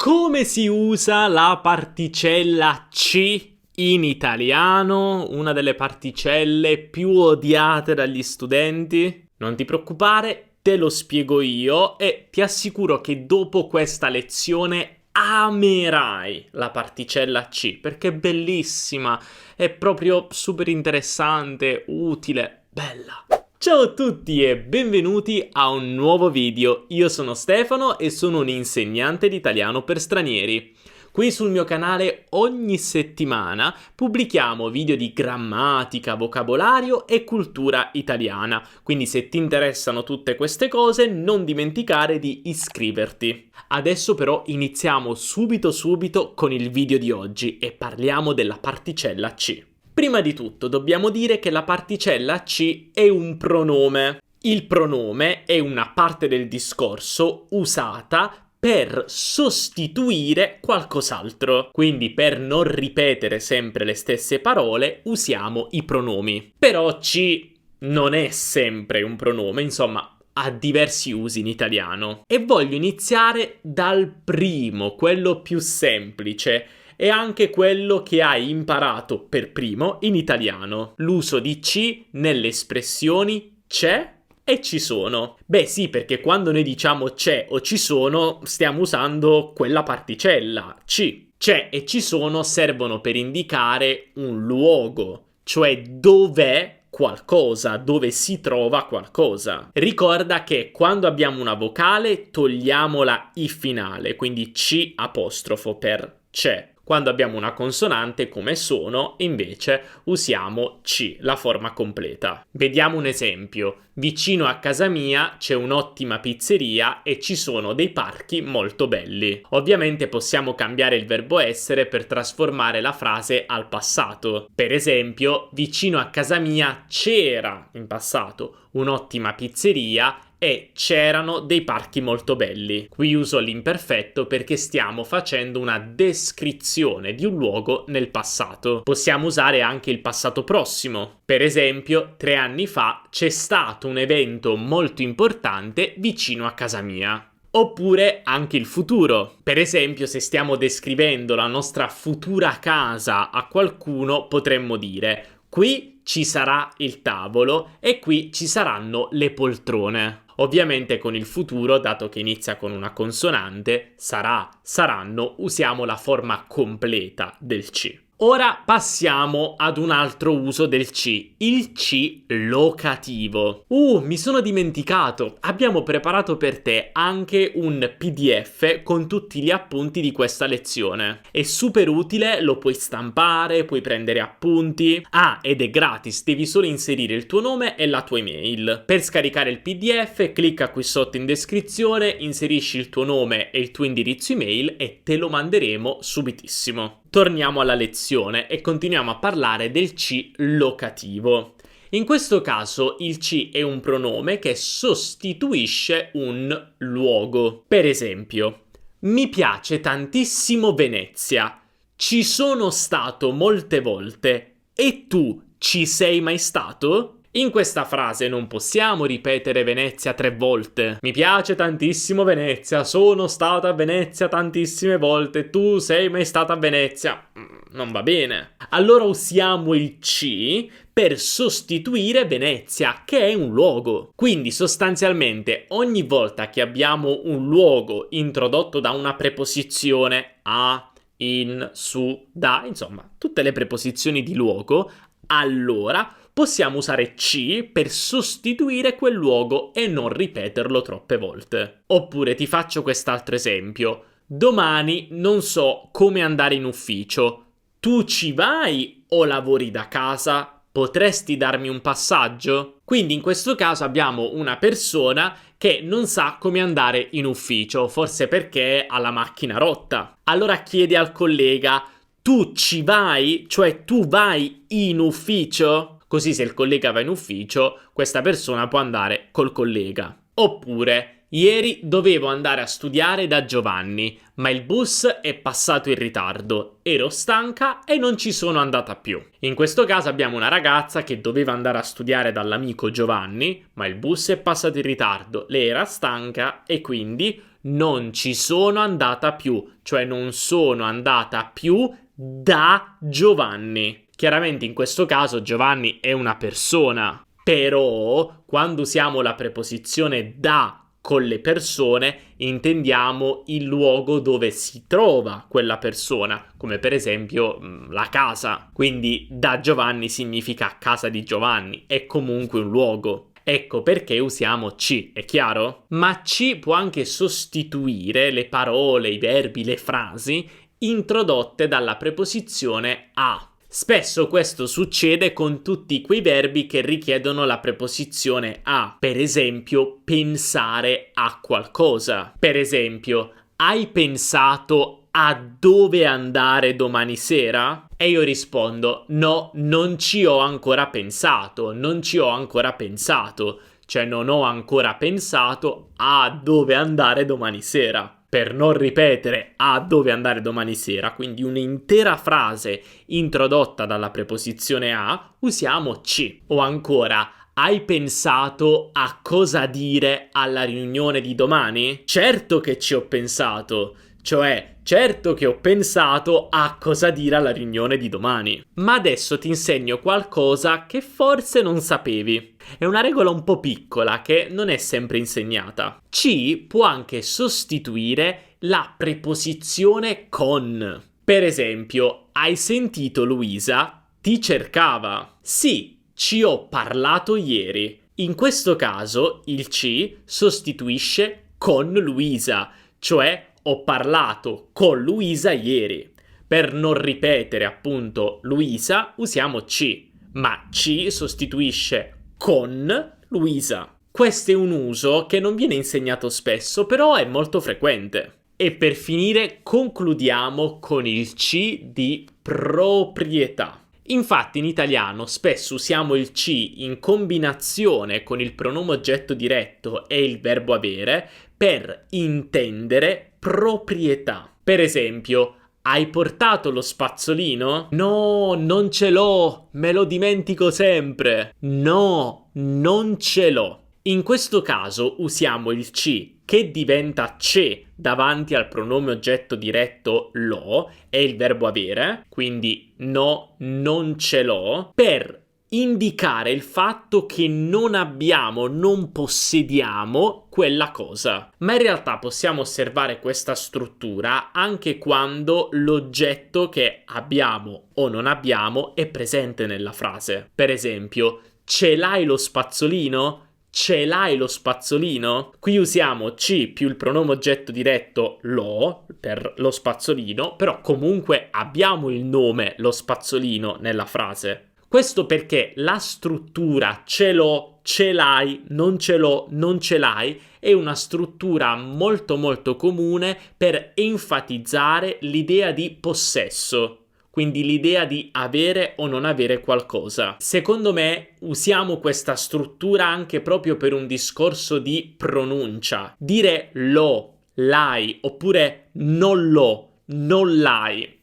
Come si usa la particella C in italiano? Una delle particelle più odiate dagli studenti? Non ti preoccupare, te lo spiego io e ti assicuro che dopo questa lezione amerai la particella C perché è bellissima, è proprio super interessante, utile, bella. Ciao a tutti e benvenuti a un nuovo video. Io sono Stefano e sono un insegnante di italiano per stranieri. Qui sul mio canale ogni settimana pubblichiamo video di grammatica, vocabolario e cultura italiana. Quindi se ti interessano tutte queste cose non dimenticare di iscriverti. Adesso però iniziamo subito con il video di oggi e parliamo della particella C. Prima di tutto dobbiamo dire che la particella C è un pronome. Il pronome è una parte del discorso usata per sostituire qualcos'altro. Quindi per non ripetere sempre le stesse parole usiamo i pronomi. Però C non è sempre un pronome, insomma ha diversi usi in italiano. E voglio iniziare dal primo, quello più semplice. E anche quello che hai imparato per primo in italiano, l'uso di C nelle espressioni c'è e ci sono. Beh sì, perché quando noi diciamo c'è o ci sono, stiamo usando quella particella, C. C'è e ci sono servono per indicare un luogo, cioè dov'è qualcosa, dove si trova qualcosa. Ricorda che quando abbiamo una vocale togliamo la I finale, quindi C apostrofo per c'è. Quando abbiamo una consonante come sono, invece, usiamo C, la forma completa. Vediamo un esempio. Vicino a casa mia c'è un'ottima pizzeria e ci sono dei parchi molto belli. Ovviamente possiamo cambiare il verbo essere per trasformare la frase al passato. Per esempio, vicino a casa mia c'era, in passato, un'ottima pizzeria e c'erano dei parchi molto belli. Qui uso l'imperfetto perché stiamo facendo una descrizione di un luogo nel passato. Possiamo usare anche il passato prossimo. Per esempio, 3 anni fa c'è stato un evento molto importante vicino a casa mia. Oppure anche il futuro. Per esempio, se stiamo descrivendo la nostra futura casa a qualcuno, potremmo dire: qui ci sarà il tavolo e qui ci saranno le poltrone. Ovviamente con il futuro, dato che inizia con una consonante, sarà, saranno, usiamo la forma completa del C. Ora passiamo ad un altro uso del C, il C locativo. Mi sono dimenticato, abbiamo preparato per te anche un PDF con tutti gli appunti di questa lezione. È super utile, lo puoi stampare, puoi prendere appunti. Ed è gratis, devi solo inserire il tuo nome e la tua email. Per scaricare il PDF, clicca qui sotto in descrizione, inserisci il tuo nome e il tuo indirizzo email e te lo manderemo subitissimo. Torniamo alla lezione e continuiamo a parlare del C locativo. In questo caso il C è un pronome che sostituisce un luogo. Per esempio, mi piace tantissimo Venezia. Ci sono stato molte volte. E tu ci sei mai stato? In questa frase non possiamo ripetere Venezia 3 volte. Mi piace tantissimo Venezia, sono stata a Venezia tantissime volte, tu sei mai stata a Venezia? Non va bene. Allora usiamo il C per sostituire Venezia, che è un luogo. Quindi sostanzialmente ogni volta che abbiamo un luogo introdotto da una preposizione a, in, su, da, insomma, tutte le preposizioni di luogo, allora possiamo usare C per sostituire quel luogo e non ripeterlo troppe volte. Oppure ti faccio quest'altro esempio. Domani non so come andare in ufficio. Tu ci vai o lavori da casa? Potresti darmi un passaggio? Quindi in questo caso abbiamo una persona che non sa come andare in ufficio, forse perché ha la macchina rotta. Allora chiede al collega: tu ci vai? Cioè tu vai in ufficio? Così se il collega va in ufficio, questa persona può andare col collega. Oppure, ieri dovevo andare a studiare da Giovanni, ma il bus è passato in ritardo. Ero stanca e non ci sono andata più. In questo caso abbiamo una ragazza che doveva andare a studiare dall'amico Giovanni, ma il bus è passato in ritardo. Lei era stanca e quindi non ci sono andata più, cioè non sono andata più da Giovanni. Chiaramente in questo caso Giovanni è una persona, però quando usiamo la preposizione da con le persone intendiamo il luogo dove si trova quella persona, come per esempio la casa. Quindi da Giovanni significa casa di Giovanni, è comunque un luogo. Ecco perché usiamo ci, è chiaro? Ma ci può anche sostituire le parole, i verbi, le frasi introdotte dalla preposizione a. Spesso questo succede con tutti quei verbi che richiedono la preposizione a. Per esempio, pensare a qualcosa. Per esempio, hai pensato a dove andare domani sera? E io rispondo, no, non ci ho ancora pensato, non ci ho ancora pensato. Cioè non ho ancora pensato a dove andare domani sera. Per non ripetere a dove andare domani sera, quindi un'intera frase introdotta dalla preposizione a, usiamo ci. O ancora, hai pensato a cosa dire alla riunione di domani? Certo che ci ho pensato, cioè certo che ho pensato a cosa dire alla riunione di domani. Ma adesso ti insegno qualcosa che forse non sapevi. È una regola un po' piccola che non è sempre insegnata. Ci può anche sostituire la preposizione con. Per esempio, hai sentito Luisa? Ti cercava. Sì, ci ho parlato ieri. In questo caso il ci sostituisce con Luisa, cioè ho parlato con Luisa ieri. Per non ripetere appunto Luisa usiamo ci, ma ci sostituisce con Luisa. Questo è un uso che non viene insegnato spesso, però è molto frequente. E per finire concludiamo con il ci di proprietà. Infatti in italiano spesso usiamo il ci in combinazione con il pronome oggetto diretto e il verbo avere per intendere proprietà. Per esempio, hai portato lo spazzolino? No, non ce l'ho, me lo dimentico sempre. No, non ce l'ho. In questo caso usiamo il ci che diventa ce davanti al pronome oggetto diretto lo e il verbo avere, quindi no, non ce l'ho, per indicare il fatto che non abbiamo, non possediamo quella cosa. Ma in realtà possiamo osservare questa struttura anche quando l'oggetto che abbiamo o non abbiamo è presente nella frase. Per esempio, ce l'hai lo spazzolino? Ce l'hai lo spazzolino? Qui usiamo ci più il pronome oggetto diretto lo per lo spazzolino, però comunque abbiamo il nome lo spazzolino nella frase. Questo perché la struttura ce l'ho, ce l'hai, non ce l'ho, non ce l'hai è una struttura molto molto comune per enfatizzare l'idea di possesso. Quindi l'idea di avere o non avere qualcosa. Secondo me usiamo questa struttura anche proprio per un discorso di pronuncia. Dire lo, l'hai, oppure non lo, non l'hai,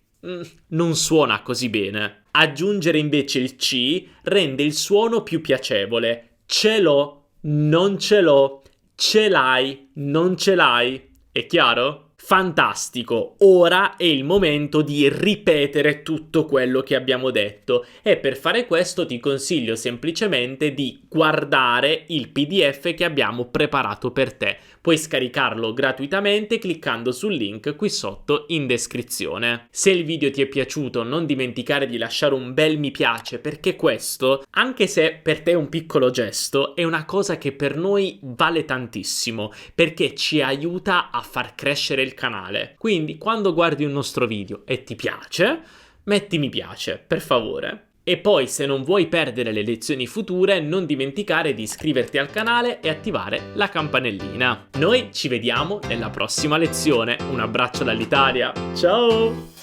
non suona così bene. Aggiungere invece il ci rende il suono più piacevole. Ce l'ho, non ce l'ho, ce l'hai, non ce l'hai. È chiaro? Fantastico, ora è il momento di ripetere tutto quello che abbiamo detto e per fare questo ti consiglio semplicemente di guardare il PDF che abbiamo preparato per te. Puoi scaricarlo gratuitamente cliccando sul link qui sotto in descrizione. Se il video ti è piaciuto non dimenticare di lasciare un bel mi piace perché questo, anche se per te è un piccolo gesto, è una cosa che per noi vale tantissimo perché ci aiuta a far crescere il canale. Quindi quando guardi un nostro video e ti piace, metti mi piace, per favore. E poi se non vuoi perdere le lezioni future non dimenticare di iscriverti al canale e attivare la campanellina. Noi ci vediamo nella prossima lezione. Un abbraccio dall'Italia, ciao!